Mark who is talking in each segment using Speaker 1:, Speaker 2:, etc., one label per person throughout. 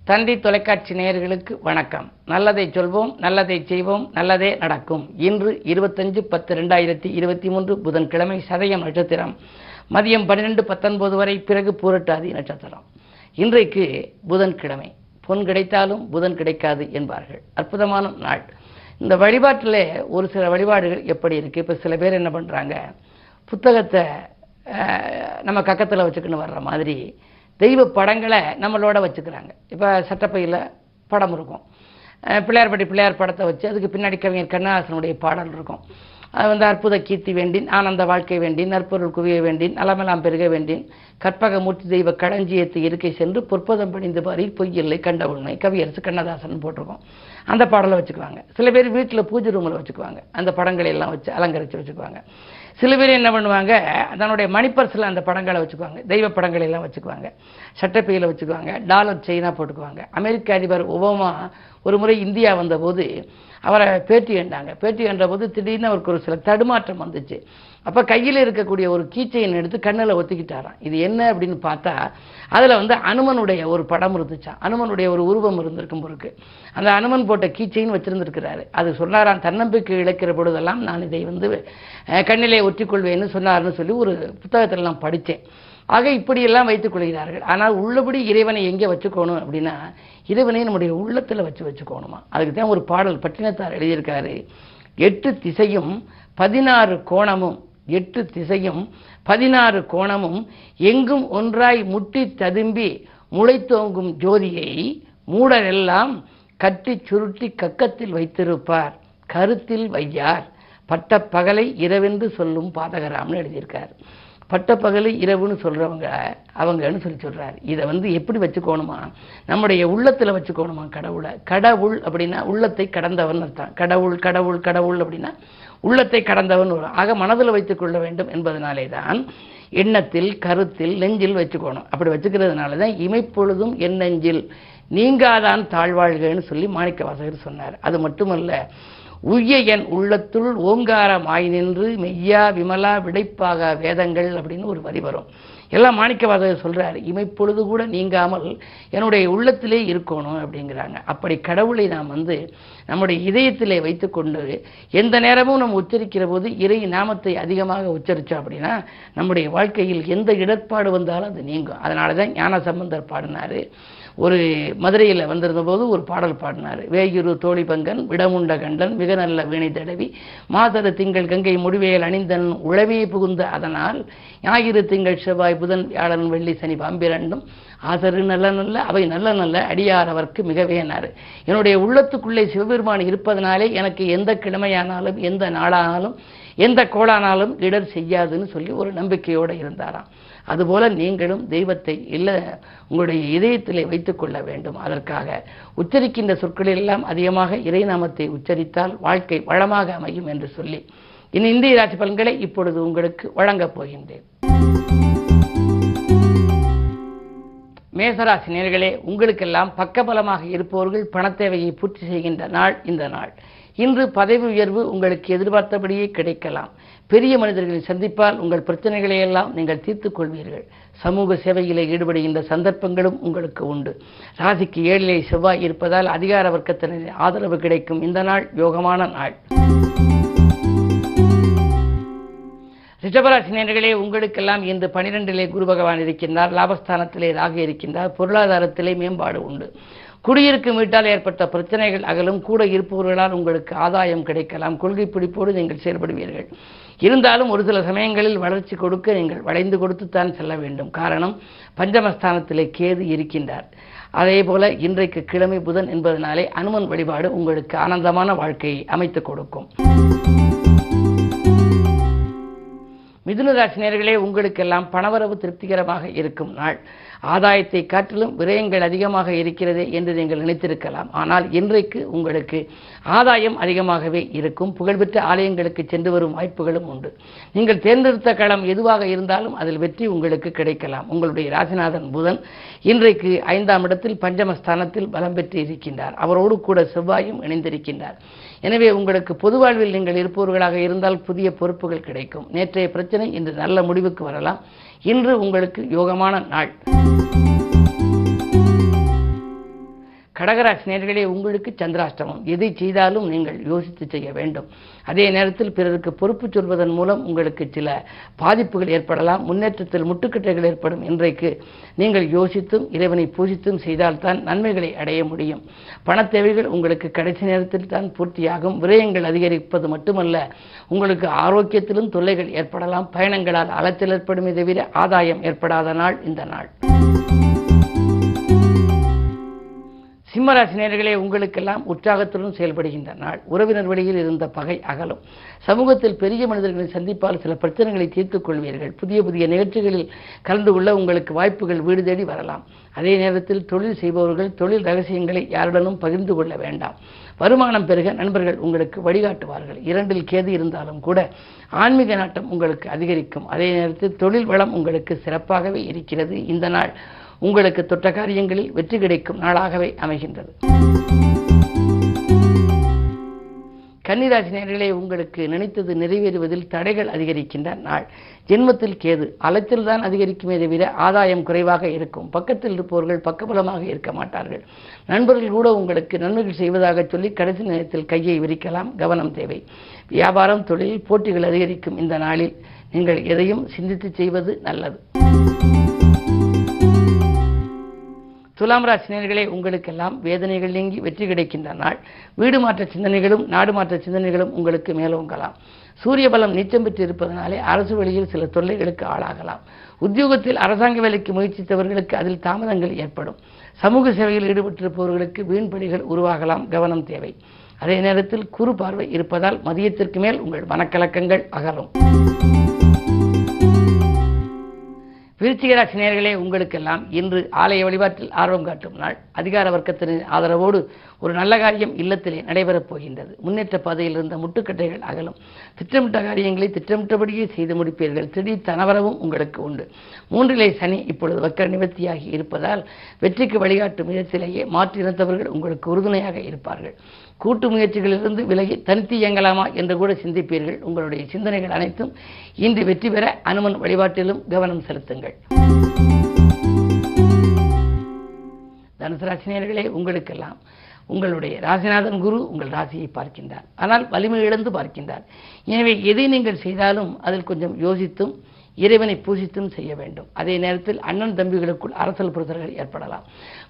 Speaker 1: தந்தி தொலைக்காட்சி நேயர்களுக்கு வணக்கம். நல்லதை சொல்வோம், நல்லதை செய்வோம், நல்லதே நடக்கும். இன்று 25/10/2023 புதன்கிழமை, சதயம் நட்சத்திரம், மதியம் 12:19 வரை, பிறகு பூரட்டாதி நட்சத்திரம். இன்றைக்கு புதன்கிழமை. பொன் கிடைத்தாலும் புதன் கிடைக்காது என்பார்கள். அற்புதமான நாள். இந்த வழிபாட்டில் ஒரு சில வழிபாடுகள் எப்படி இருக்கு? இப்போ சில பேர் என்ன பண்றாங்க, புத்தகத்தை நம்ம கக்கத்தில் வச்சுக்கின்னு வர்ற மாதிரி தெய்வ படங்களை நம்மளோட வச்சுக்கிறாங்க. இப்போ சட்டப்பையில் படம் இருக்கும், பிள்ளையார் படத்தை வச்சு அதுக்கு பின்னாடி கவிஞர் கண்ணதாசனுடைய பாடல் இருக்கும். அது அற்புத கீர்த்தி வேண்டின், ஆனந்த வாழ்க்கை வேண்டின், நற்பொருள் குவிய வேண்டின், நலமெல்லாம் பெருக வேண்டின், கற்பக மூர்த்தி தெய்வ களஞ்சியத்து இருக்கை சென்று பொற்பதம் பணிந்து பாரி பொய்யில்லை கண்ட உண்மை, கவியரசு கண்ணதாசன் போட்டிருக்கோம். அந்த பாடலை வச்சுக்குவாங்க. சில பேர் வீட்டில் பூஜை ரூமில் வச்சுக்குவாங்க, அந்த படங்களை எல்லாம் வச்சு அலங்கரித்து வச்சுக்குவாங்க. சில பேர் என்ன பண்ணுவாங்க, தன்னுடைய மணிப்பர்ஸில் அந்த படங்களை வச்சுக்குவாங்க, தெய்வ படங்களை எல்லாம் வச்சுக்குவாங்க, சட்டப்பையில் வச்சுக்குவாங்க, டாலர் செயினாக போட்டுக்குவாங்க. அமெரிக்க அதிபர் ஒபாமா ஒரு முறை இந்தியா வந்தபோது அவரை பேட்டி கண்டாங்க. பேட்டி கண்ட போது திடீர்னு அவருக்கு ஒரு சில தடுமாற்றம் வந்துச்சு. அப்போ கையில் இருக்கக்கூடிய ஒரு கீச்சையின் எடுத்து கண்ணில் ஒத்திக்கிட்டாராம். இது என்ன அப்படின்னு பார்த்தா அதில் அனுமனுடைய ஒரு படம் இருந்துச்சான். அனுமனுடைய ஒரு உருவம் இருந்திருக்கும் பொருக்கு அந்த அனுமன் போட்ட கீச்சைன்னு வச்சிருந்திருக்கிறாரு. அது சொன்னாராம், தன்னம்பிக்கை இழக்கிற பொழுதெல்லாம் நான் இதை கண்ணிலே ஒற்றிக்கொள்வேன்னு சொன்னார்னு சொல்லி ஒரு புத்தகத்தில் நான் படித்தேன். ஆக இப்படியெல்லாம் வைத்துக் கொள்கிறார்கள். ஆனால் உள்ளபடி இறைவனை எங்கே வச்சுக்கணும் அப்படின்னா, இறைவனை நம்முடைய உள்ளத்தில் வச்சுக்கணுமா. அதுக்கு தான் ஒரு பாடல் பட்டினத்தார் எழுதியிருக்காரு. 8 திசையும் 16 கோணமும், 8 திசையும் 16 கோணமும் எங்கும் ஒன்றாய் முட்டி ததும்பி முளைத்தோங்கும் ஜோதியை மூடரெல்லாம் கட்டி சுருட்டி கக்கத்தில் வைத்திருப்பார், கருத்தில் வையார், பட்ட பகலை இரவென்று சொல்லும் பாதகராம்னு எழுதியிருக்கார். பட்டப்பகலை இரவுன்னு சொல்றவங்க அவங்கன்னு சொல்லி சொல்றாரு. இதை எப்படி வச்சுக்கணுமா, நம்முடைய உள்ளத்துல வச்சுக்கணுமா கடவுளை. கடவுள் அப்படின்னா உள்ளத்தை கடந்தவன் அர்த்தம். கடவுள் கடவுள் கடவுள் அப்படின்னா உள்ளத்தை கடந்தவன். ஆக மனதில் வைத்துக் கொள்ள வேண்டும் என்பதனாலே தான் எண்ணத்தில், கருத்தில், நெஞ்சில் வச்சுக்கணும். அப்படி வச்சுக்கிறதுனால தான் இமைப்பொழுதும் என் நெஞ்சில் நீங்காதான் தாழ்வாழ்கன்னு சொல்லி மாணிக்க வாசகர் சொன்னார். அது மட்டுமல்ல, உய்ய என் உள்ளத்துள் ஓங்காரமாய் நின்று மெய்யா விமலா விடைப்பாக வேதங்கள் அப்படின்னு ஒரு வரி வரும். எல்லாம் மாணிக்கவாசகர் சொல்றாரு, இமைப்பொழுது கூட நீங்காமல் என்னுடைய உள்ளத்திலே இருக்கணும் அப்படிங்கிறாங்க. அப்படி கடவுளை நாம் நம்முடைய இதயத்திலே வைத்துக்கொண்டு எந்த நேரமும் நம்ம உச்சரிக்கிற போது இறை நாமத்தை அதிகமாக உச்சரித்தோம் அப்படின்னா நம்முடைய வாழ்க்கையில் எந்த இடர்பாடு வந்தாலும் அது நீங்கும். அதனால தான் ஞான சம்பந்தர் பாடினாரு. ஒரு மதுரையில் வந்திருந்த போது ஒரு பாடல் பாடினார். வேயுரு தோழி பங்கன் விடமுண்ட கண்டன் மிக நல்ல வீணை தடவி மாதரு திங்கள் கங்கை முடிவேல் அணிந்தன் உளவே புகுந்த அதனால் ஞாயிறு திங்கள் செவ்வாய் புதன் வியாழன் வெள்ளி சனி பாம்பிரண்டும் ஆசரு நல்ல நல்ல அவை நல்ல நல்ல அடியார் அவருக்கு மிகவேனார். என்னுடைய உள்ளத்துக்குள்ளே சிவபெருமான் இருப்பதனாலே எனக்கு எந்த கிழமையானாலும் எந்த நாளானாலும் எந்த கோளானாலும் இடர் செய்யாதுன்னு சொல்லி ஒரு நம்பிக்கையோடு இருந்தாராம். அதுபோல நீங்களும் தெய்வத்தை உங்களுடைய இதயத்திலே வைத்துக் கொள்ள வேண்டும். அதற்காக உச்சரிக்கின்ற சொற்களில் எல்லாம் அதிகமாக இறைநாமத்தை உச்சரித்தால் வாழ்க்கை வளமாக அமையும் என்று சொல்லி இனி இந்திய ராசி பலன்களை இப்பொழுது உங்களுக்கு வழங்கப் போகின்றேன். மேசராசி நேயர்களே, உங்களுக்கெல்லாம் பக்கபலமாக இருப்பவர்கள் பணத்தேவையை பூர்த்தி செய்கின்ற நாள் இந்த நாள். இன்று பதவி உயர்வு உங்களுக்கு எதிர்பார்த்தபடியே கிடைக்கலாம். பெரிய மனிதர்களை சந்திப்பால் உங்கள் பிரச்சனைகளை எல்லாம் நீங்கள் தீர்த்துக் கொள்வீர்கள். சமூக சேவையிலே ஈடுபடுகின்ற சந்தர்ப்பங்களும் உங்களுக்கு உண்டு. ராசிக்கு 7லே செவ்வாய் இருப்பதால் அதிகார வர்க்கத்தினர் ஆதரவு கிடைக்கும். இந்த நாள் யோகமான நாள். ரிஷபராசி நேயர்களே, உங்களுக்கெல்லாம் இன்று 12லே குரு பகவான் இருக்கின்றார். லாபஸ்தானத்திலே ராகு இருக்கின்றார். பொருளாதாரத்திலே மேம்பாடு உண்டு. குடியிருக்கும் வீட்டால் ஏற்பட்ட பிரச்சனைகள் அகலும். கூட இருப்பவர்களால் உங்களுக்கு ஆதாயம் கிடைக்கலாம். கொள்கை பிடிப்போடு நீங்கள் செயல்படுவீர்கள். இருந்தாலும் ஒரு சில சமயங்களில் வளர்ச்சி கொடுக்க நீங்கள் வளைந்து கொடுத்துத்தான் செல்ல வேண்டும். காரணம், பஞ்சமஸ்தானத்திலே கேது இருக்கின்றார். அதே போல இன்றைக்கு கிழமை புதன் என்பதனாலே அனுமன் வழிபாடு உங்களுக்கு ஆனந்தமான வாழ்க்கையை அமைத்துக் கொடுக்கும். மிதுன ராசி நேயர்களே, உங்களுக்கெல்லாம் பணவரவு திருப்திகரமாக இருக்கும் நாள். ஆதாயத்தை காட்டிலும் விரயங்கள் அதிகமாக இருக்கிறது என்று நீங்கள் நினைத்திருக்கலாம். ஆனால் இன்றைக்கு உங்களுக்கு ஆதாயம் அதிகமாகவே இருக்கும். புகழ்பெற்ற ஆலயங்களுக்கு சென்று வரும் வாய்ப்புகளும் உண்டு. நீங்கள் தேர்ந்தெடுத்த களம் எதுவாக இருந்தாலும் அதில் வெற்றி உங்களுக்கு கிடைக்கலாம். உங்களுடைய ராசிநாதன் புதன் இன்றைக்கு 5ஆம் இடத்தில் பஞ்சமஸ்தானத்தில் பலம் பெற்று இருக்கின்றார். அவரோடு கூட செவ்வாயும் இணைந்திருக்கின்றார். எனவே உங்களுக்கு பொது வாழ்வில் நீங்கள் இருப்பவர்களாக இருந்தால் புதிய பொறுப்புகள் கிடைக்கும். நேற்றைய பிரச்சனை இன்று நல்ல முடிவுக்கு வரலாம். இன்று உங்களுக்கு யோகமான நாள். கடகராசி நேயர்களே, உங்களுக்கு சந்திராஷ்டமம். எதை செய்தாலும் நீங்கள் யோசித்து செய்ய வேண்டும். அதே நேரத்தில் பிறருக்கு பொறுப்பு சொல்வதன் மூலம் உங்களுக்கு சில பாதிப்புகள் ஏற்படலாம், முன்னேற்றத்தில் முட்டுக்கட்டைகள் ஏற்படும். இன்றைக்கு நீங்கள் யோசித்தும் இறைவனை பூஜித்தும் செய்தால்தான் நன்மைகளை அடைய முடியும். பண தேவைகள் உங்களுக்கு கடைசி நேரத்தில் தான் பூர்த்தியாகும். விரயங்கள் அதிகரிப்பது மட்டுமல்ல, உங்களுக்கு ஆரோக்கியத்திலும் தொல்லைகள் ஏற்படலாம். பயணங்களால் அலைச்சல் ஏற்படுமே தவிர ஆதாயம் ஏற்படாத நாள் இந்த நாள். சிம்மராசி நேயர்களே, உங்களுக்கெல்லாம் உற்சாகத்துடன் செயல்படுகின்ற நாள். உறவினர் வழியில் இருந்த பகை அகலும். சமூகத்தில் பெரிய மனிதர்களை சந்திப்பால் சில பிரச்சனைகளை தீர்த்துக் கொள்வீர்கள். புதிய புதிய நிகழ்ச்சிகளில் கலந்து கொள்ள உங்களுக்கு வாய்ப்புகள் வீடு தேடி வரலாம். அதே நேரத்தில் தொழில் செய்பவர்கள் தொழில் ரகசியங்களை யாருடனும் பகிர்ந்து கொள்ள வேண்டாம். வருமானம் பெருக நண்பர்கள் உங்களுக்கு வழிகாட்டுவார்கள். 2இல் கேது இருந்தாலும் கூட ஆன்மீக நாட்டம் உங்களுக்கு அதிகரிக்கும். அதே நேரத்தில் தொழில் வளம் உங்களுக்கு சிறப்பாகவே இருக்கிறது. இந்த நாள் உங்களுக்கு தொட்ட காரியங்களில் வெற்றி கிடைக்கும் நாளாகவே அமைகின்றது. கன்னிராசி நேயர்களே, உங்களுக்கு நினைத்தது நிறைவேறுவதில் தடைகள் அதிகரிக்கின்ற நாள். ஜென்மத்தில் கேது, அலைச்சல் தான் அதிகரிக்குமே தவிர ஆதாயம் குறைவாக இருக்கும். பக்கத்தில் இருப்பவர்கள் பக்கபலமாக இருக்க மாட்டார்கள். நண்பர்கள் கூட உங்களுக்கு நன்மைகள் செய்வதாக சொல்லி கடைசி நேரத்தில் கையை விரிக்கலாம். கவனம் தேவை. வியாபாரம் தொழிலில் போட்டிகள் அதிகரிக்கும். இந்த நாளில் நீங்கள் எதையும் சிந்தித்து செய்வது நல்லது. துலாம் ராசி நேயர்களே, உங்களுக்கெல்லாம் வேதனைகள் நீங்கி வெற்றி கிடைக்கின்ற நாள். வீடு மாற்ற சிந்தனைகளும் நாடு மாற்ற சிந்தனைகளும் உங்களுக்கு மேலோங்கலாம். சூரிய பலம் நீச்சம் பெற்று இருப்பதனாலே அரசு வழியில் சில தொல்லைகளுக்கு ஆளாகலாம். உத்தியோகத்தில் அரசாங்க வேலைக்கு முயற்சித்தவர்களுக்கு அதில் தாமதங்கள் ஏற்படும். சமூக சேவையில் ஈடுபட்டிருப்பவர்களுக்கு வீண்படிகள் உருவாகலாம். கவனம் தேவை. அதே நேரத்தில் குறு பார்வை இருப்பதால் மதியத்திற்கு மேல் உங்கள் மனக்கலக்கங்கள் அகலும். விருச்சிக ராசி நேயர்களே, உங்களுக்கெல்லாம் இன்று ஆலய வழிபாட்டில் ஆர்வம் காட்டும் நாள். அதிகார வர்க்கத்தின் ஆதரவோடு ஒரு நல்ல காரியம் இல்லத்திலே நடைபெறப் போகின்றது. முன்னேற்ற பாதையில் இருந்த முட்டுக்கட்டைகள் அகலும். திட்டமிட்ட காரியங்களை திட்டமிட்டபடியே செய்து முடிப்பீர்கள். திடீர் தனவரவும் உங்களுக்கு உண்டு. 3இலே சனி இப்பொழுது வக்கர நிவர்த்தியாகி இருப்பதால் வெற்றிக்கு வழிகாட்டும் விதத்திலேயே மாற்று இனத்தவர்கள் உங்களுக்கு உறுதுணையாக இருப்பார்கள். கூட்டு முயற்சிகளிலிருந்து விலகி தனித்து இயங்கலாமா என்று கூட சிந்திப்பீர்கள். உங்களுடைய சிந்தனைகள் அனைத்தும் இன்று வெற்றி பெற அனுமன் வழிபாட்டிலும் கவனம் செலுத்துங்கள். தனுசு ராசி நேயர்களே, உங்களுக்கெல்லாம் உங்களுடைய ராசிநாதன் குரு உங்கள் ராசியை பார்க்கின்றார். ஆனால் வலிமை இழந்து பார்க்கின்றார். எனவே எதை நீங்கள் செய்தாலும் அதில் கொஞ்சம் யோசித்தும் இறைவனை பூஜித்தும் செய்ய வேண்டும். அதே நேரத்தில் அண்ணன் தம்பிகளுக்குள் அரசல் புரிதல்கள் ஏற்படலாம்.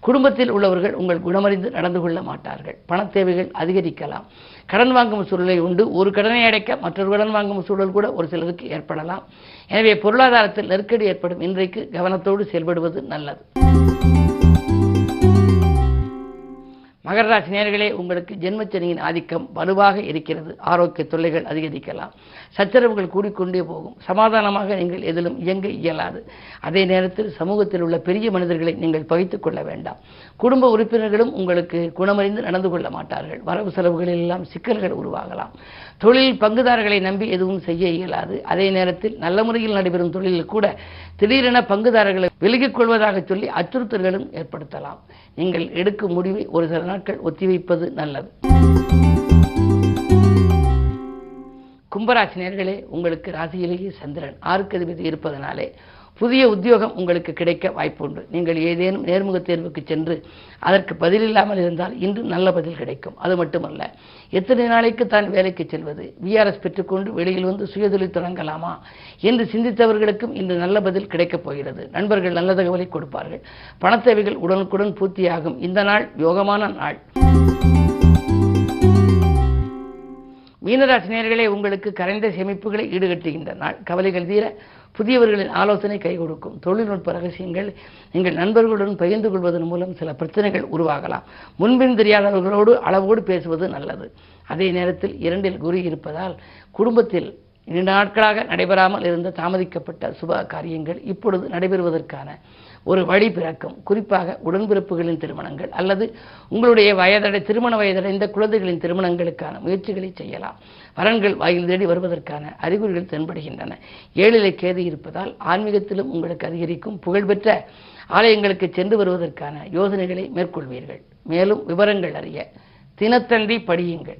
Speaker 1: குடும்பத்தில் உள்ளவர்கள் உங்கள் குணமறிந்து நடந்து கொள்ள மாட்டார்கள். பண தேவைகள் அதிகரிக்கலாம். கடன் வாங்கும் சூழலை உண்டு. ஒரு கடனை அடைக்க மற்றொரு கடன் வாங்கும் சூழல் கூட ஒரு சிலருக்கு ஏற்படலாம். எனவே பொருளாதாரத்தில் நெருக்கடி ஏற்படும். இன்றைக்கு கவனத்தோடு செயல்படுவது நல்லது. மகர ராசி நேயர்களே, உங்களுக்கு ஜென்மச்சனியின் ஆதிக்கம் வலுவாக இருக்கிறது. ஆரோக்கிய தொல்லைகள் அதிகரிக்கலாம். சச்சரவுகள் கூடிக்கொண்டே போகும். சமாதானமாக நீங்கள் எதிலும் இயங்க இயலாது. அதே நேரத்தில் சமூகத்தில் உள்ள பெரிய மனிதர்களை நீங்கள் பகைத்துக் கொள்ள வேண்டாம். குடும்ப உறுப்பினர்களும் உங்களுக்கு குணமறிந்து நடந்து கொள்ள மாட்டார்கள். வரவு செலவுகளில் எல்லாம் சிக்கல்கள் உருவாகலாம். தொழில் பங்குதாரர்களை நம்பி எதுவும் செய்ய இயலாது. அதே நேரத்தில் நல்ல முறையில் நடைபெறும் தொழிலில் கூட திடீரென பங்குதாரர்களை விலகிக் கொள்வதாக சொல்லி அச்சுறுத்தல்களும் ஏற்படுத்தலாம். நீங்கள் எடுக்கும் முடிவை ஒரு சில நாட்கள் ஒத்திவைப்பது நல்லது. கும்பராசி நேயர்களே, உங்களுக்கு ராசியிலேயே சந்திரன் 6க்கு அதிபதி இருப்பதனாலே புதிய உத்தியோகம் உங்களுக்கு கிடைக்க வாய்ப்புண்டு. நீங்கள் ஏதேனும் நேர்முக தேர்வுக்கு சென்று அதற்கு பதிலில்லாமல் இருந்தால் இன்று நல்ல பதில் கிடைக்கும். அது மட்டுமல்ல, எத்தனை நாளைக்கு தான் வேலைக்கு செல்வது, விஆர்எஸ் பெற்றுக்கொண்டு வெளியில் வந்து சுயதொழில் தொடங்கலாமா என்று சிந்தித்தவர்களுக்கும் இன்று நல்ல பதில் கிடைக்கப் போகிறது. நண்பர்கள் நல்ல தகவலை கொடுப்பார்கள். பணத்தேவைகள் உடனுக்குடன் பூர்த்தியாகும். இந்த நாள் யோகமான நாள். மீனராசி நேயர்களே, உங்களுக்கு கரைந்த சேமிப்புகளை ஈடுகட்டுகின்ற நாள். கவலைகள் தீர புதியவர்களின் ஆலோசனை கை கொடுக்கும். தொழில்நுட்ப ரகசியங்கள் நீங்கள் நண்பர்களுடன் பகிர்ந்து கொள்வதன் மூலம் சில பிரச்சனைகள் உருவாகலாம். முன்பின் தெரியாதவர்களோடு அளவோடு பேசுவது நல்லது. அதே நேரத்தில் 2இல் குரு இருப்பதால் குடும்பத்தில் நீண்ட நாட்களாக நடைபெறாமல் இருந்த தாமதிக்கப்பட்ட சுப காரியங்கள் இப்பொழுது நடைபெறுவதற்கான ஒரு வழி பிறக்கும். குறிப்பாக உடன்பிறப்புகளின் திருமணங்கள் அல்லது உங்களுடைய திருமண வயதடைந்த குழந்தைகளின் திருமணங்களுக்கான முயற்சிகளை செய்யலாம். வரன்கள் வாயில் தேடி வருவதற்கான அறிகுறிகள் தென்படுகின்றன. 7இலே கேது இருப்பதால் ஆன்மீகத்திலும் உங்களுக்கு அதிகரிக்கும். புகழ்பெற்ற ஆலயங்களுக்கு சென்று வருவதற்கான யோசனைகளை மேற்கொள்வீர்கள். மேலும் விவரங்கள் அறிய தினத்தந்தி படியுங்கள்.